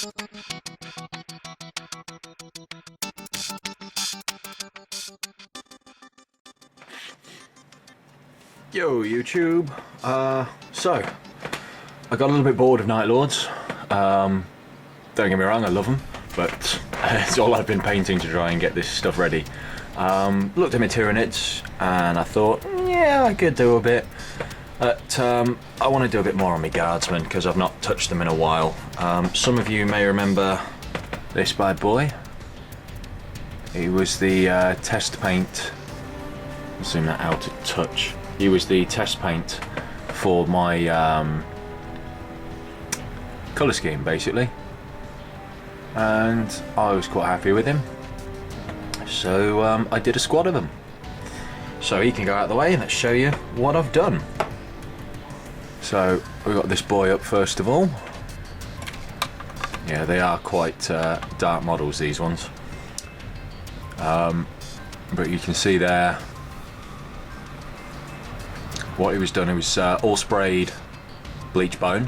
Yo YouTube, so I got a little bit bored of Night Lords. Don't get me wrong, I love them, but it's all I've been painting to try and get this stuff ready. Looked at my Tyranids and I thought, yeah, I could do a bit, but I want to do a bit more on my Guardsmen because I've not touched them in a while. Some of you may remember this bad boy. He was the test paint. I'll zoom that out a touch. He was the test paint for my colour scheme, basically, and I was quite happy with him, so I did a squad of them. So he can go out of the way and let's show you what I've done. So we've got this boy up first of all. Yeah, they are quite dark models, these ones, but you can see there what he was done. It was all sprayed bleach bone,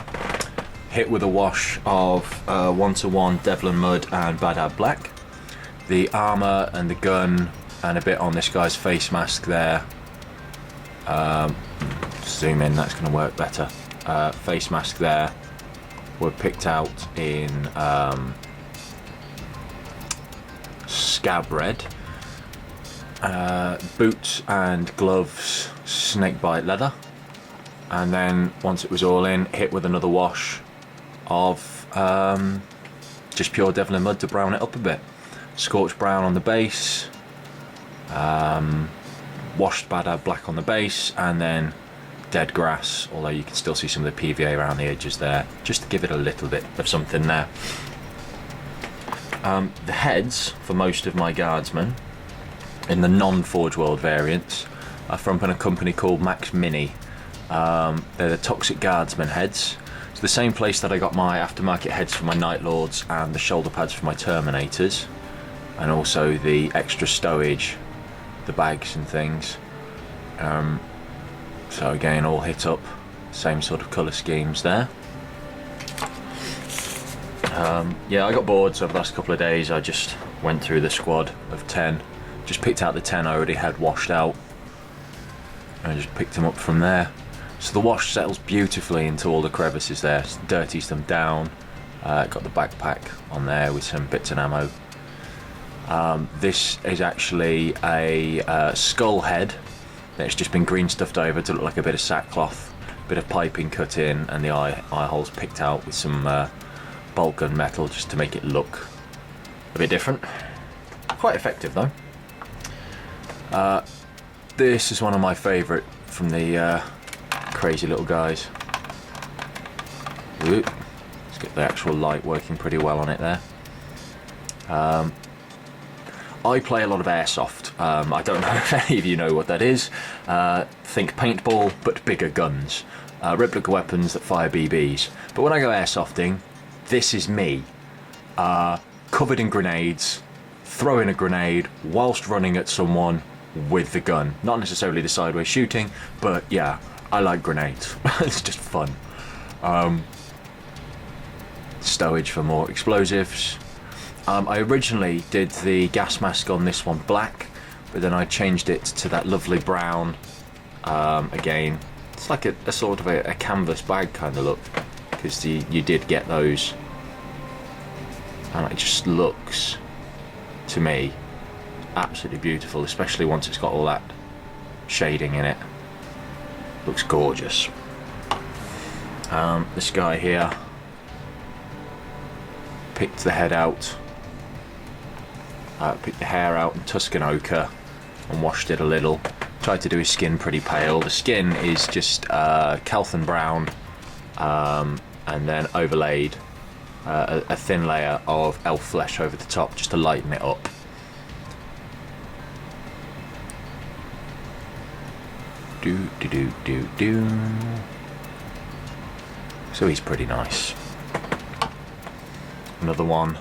hit with a wash of 1-to-1 Devlin Mud and Badab Black. The armour and the gun and a bit on this guy's face mask there. Zoom in, that's going to work better. Face mask there were picked out in scab red. Boots and gloves snakebite leather, and then once it was all in, hit with another wash of just pure Devlin Mud to brown it up a bit. Scorched brown on the base, washed Badab Black on the base, and then dead grass, although you can still see some of the PVA around the edges there, just to give it a little bit of something there. The heads for most of my Guardsmen in the non-Forge World variants are from a company called Max Mini. They're the Toxic Guardsman heads. It's the same place that I got my aftermarket heads for my Night Lords and the shoulder pads for my Terminators, and also the extra stowage, the bags and things. So again, all hit up, same sort of colour schemes there. Yeah, I got bored, so over the last couple of days I just went through the squad of 10. Just picked out the 10 I already had washed out, and I just picked them up from there. So the wash settles beautifully into all the crevices there, dirties them down. Got the backpack on there with some bits and ammo. This is actually a skull head that's just been green stuffed over to look like a bit of sackcloth, bit of piping cut in, and the eye holes picked out with some bolt gun metal just to make it look a bit different. Quite effective though. This is one of my favourite from the crazy little guys. Ooh, let's get the actual light working pretty well on it there. I play a lot of airsoft. I don't know if any of you know what that is. Think paintball, but bigger guns. Replica weapons that fire BBs. But when I go airsofting, this is me. Covered in grenades, throwing a grenade whilst running at someone with the gun. Not necessarily the sideways shooting, but yeah, I like grenades. It's just fun. Stowage for more explosives. I originally did the gas mask on this one black, but then I changed it to that lovely brown. Again, it's like a sort of a canvas bag kind of look, because you did get those, and it just looks, to me, absolutely beautiful, especially once it's got all that shading in it. Looks gorgeous. This guy here picked the head out, picked the hair out in Tuscan ochre and washed it a little. Tried to do his skin pretty pale. The skin is just Calthan brown, and then overlaid a thin layer of elf flesh over the top just to lighten it up. So he's pretty nice. Another one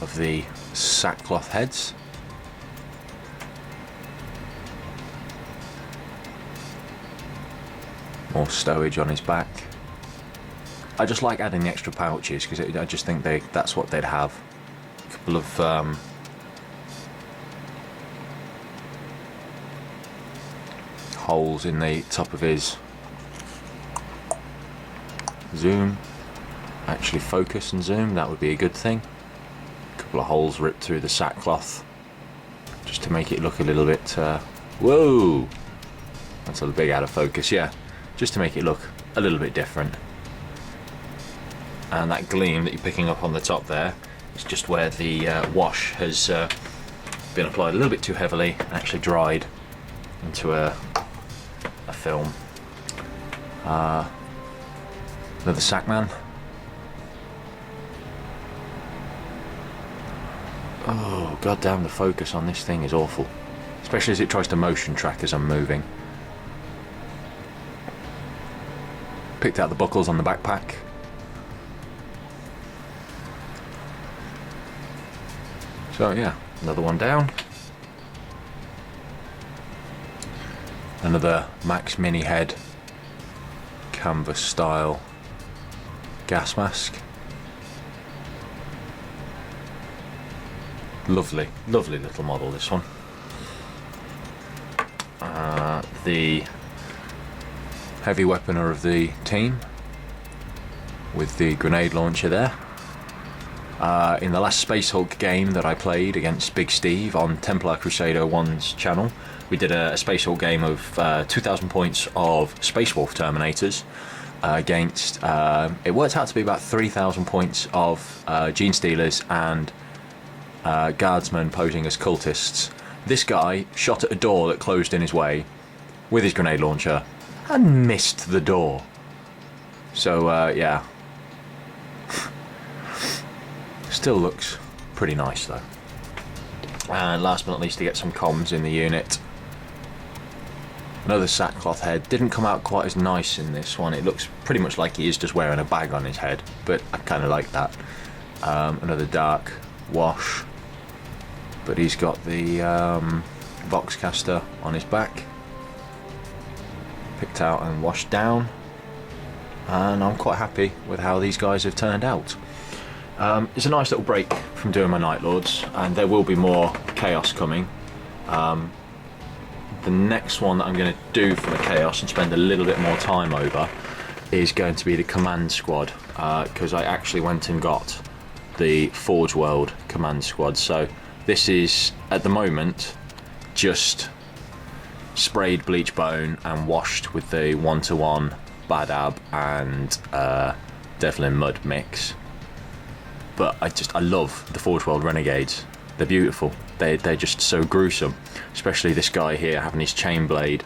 of the sackcloth heads. More stowage on his back. I just like adding the extra pouches because I just think that's what they'd have. A couple of holes in the top of his zoom. Actually focus and zoom, that would be a good thing. A couple of holes ripped through the sackcloth just to make it look a little bit whoa, that's a big out of focus, yeah, just to make it look a little bit different. And that gleam that you're picking up on the top there is just where the wash has been applied a little bit too heavily and actually dried into a film. Another Sackman. Oh, goddamn, the focus on this thing is awful. Especially as it tries to motion track as I'm moving. Picked out the buckles on the backpack. So yeah, another one down. Another Max Mini Head canvas style gas mask. Lovely, lovely little model, this one. The heavy weaponer of the team with the grenade launcher there. In the last Space Hulk game that I played against Big Steve on Templar Crusader 1's channel, we did a Space Hulk game of 2,000 points of Space Wolf Terminators against, it worked out to be about 3,000 points of Gene Stealers and guardsmen posing as cultists. This guy shot at a door that closed in his way with his grenade launcher and missed the door. So yeah, still looks pretty nice though. And last but not least, to get some comms in the unit, another sackcloth head. Didn't come out quite as nice in this one. It looks pretty much like he is just wearing a bag on his head, but I kind of like that. Another dark wash, but he's got the Voxcaster on his back, picked out and washed down, and I'm quite happy with how these guys have turned out. It's a nice little break from doing my Night Lords, and there will be more Chaos coming. The next one that I'm going to do for the Chaos and spend a little bit more time over is going to be the Command Squad, because I actually went and got the Forge World Command Squad. So this is, at the moment, just sprayed bleach bone and washed with the 1-to-1 Badab and Devlin Mud mix. But I love the Forge World Renegades. They're beautiful. They're just so gruesome. Especially this guy here having his chain blade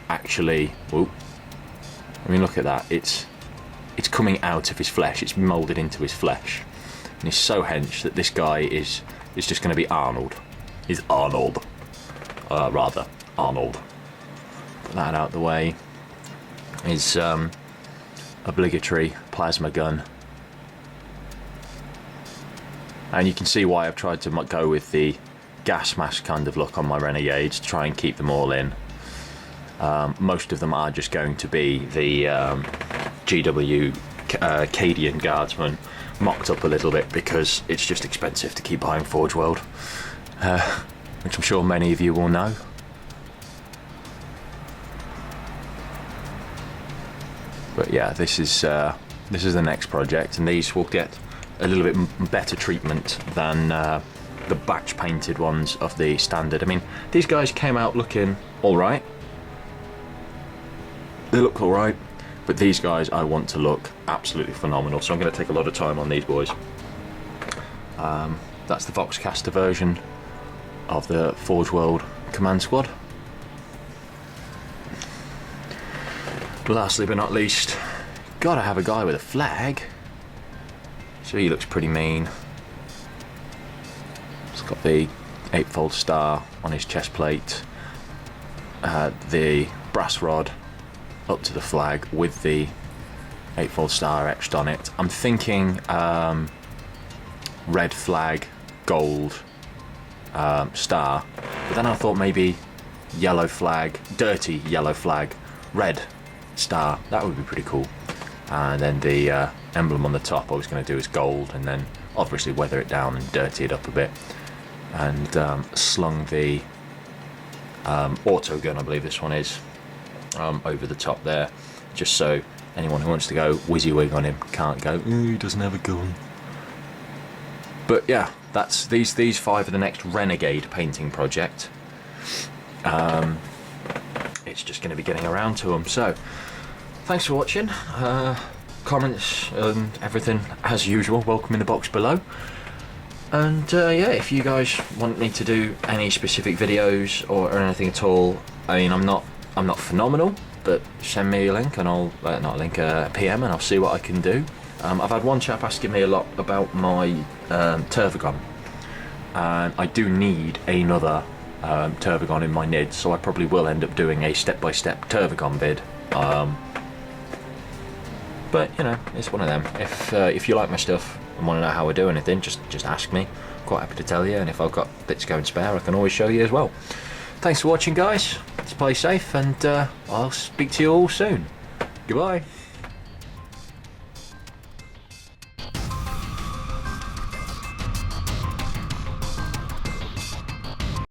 actually. Whoop. I mean, look at that. It's coming out of his flesh. It's moulded into his flesh. And he's so hench that this guy is just going to be Arnold. He's Arnold. Rather, Arnold. Put that out of the way. His obligatory plasma gun. And you can see why I've tried to go with the gas mask kind of look on my Renegades, to try and keep them all in. Most of them are just going to be the GW Cadian Guardsman, mocked up a little bit because it's just expensive to keep buying Forge World, which I'm sure many of you will know. But yeah, this is the next project, and these will get a little bit better treatment than the batch painted ones of the standard. I mean, these guys came out looking alright. They look alright, but these guys I want to look absolutely phenomenal, so I'm going to take a lot of time on these boys. That's the Voxcaster version of the Forge World Command Squad. Lastly but not least, gotta have a guy with a flag. So he looks pretty mean. He's got the 8-fold star on his chest plate, the brass rod up to the flag with the 8-fold star etched on it. I'm thinking red flag, gold star, but then I thought maybe yellow flag, dirty yellow flag, red star. That would be pretty cool. and then the emblem on the top I was going to do as gold, and then obviously weather it down and dirty it up a bit, and slung the auto gun, I believe this one is, over the top there, just so anyone who wants to go WYSIWYG on him can't go, ooh, he doesn't have a gun. But yeah, that's these 5 are the next Renegade painting project. It's just going to be getting around to them. So thanks for watching. Comments and everything as usual, welcome in the box below. And yeah, if you guys want me to do any specific videos or anything at all, I mean, I'm not phenomenal, but send me a link and I'll not a link, a PM, and I'll see what I can do. I've had one chap asking me a lot about my Turvagon, and I do need another Turvagon in my NID, so I probably will end up doing a step-by-step Turvagon vid. But you know, it's one of them. If you like my stuff and want to know how I do anything, just ask me. I'm quite happy to tell you, and if I've got bits going spare, I can always show you as well. Thanks for watching, guys. Play safe, and I'll speak to you all soon. Goodbye.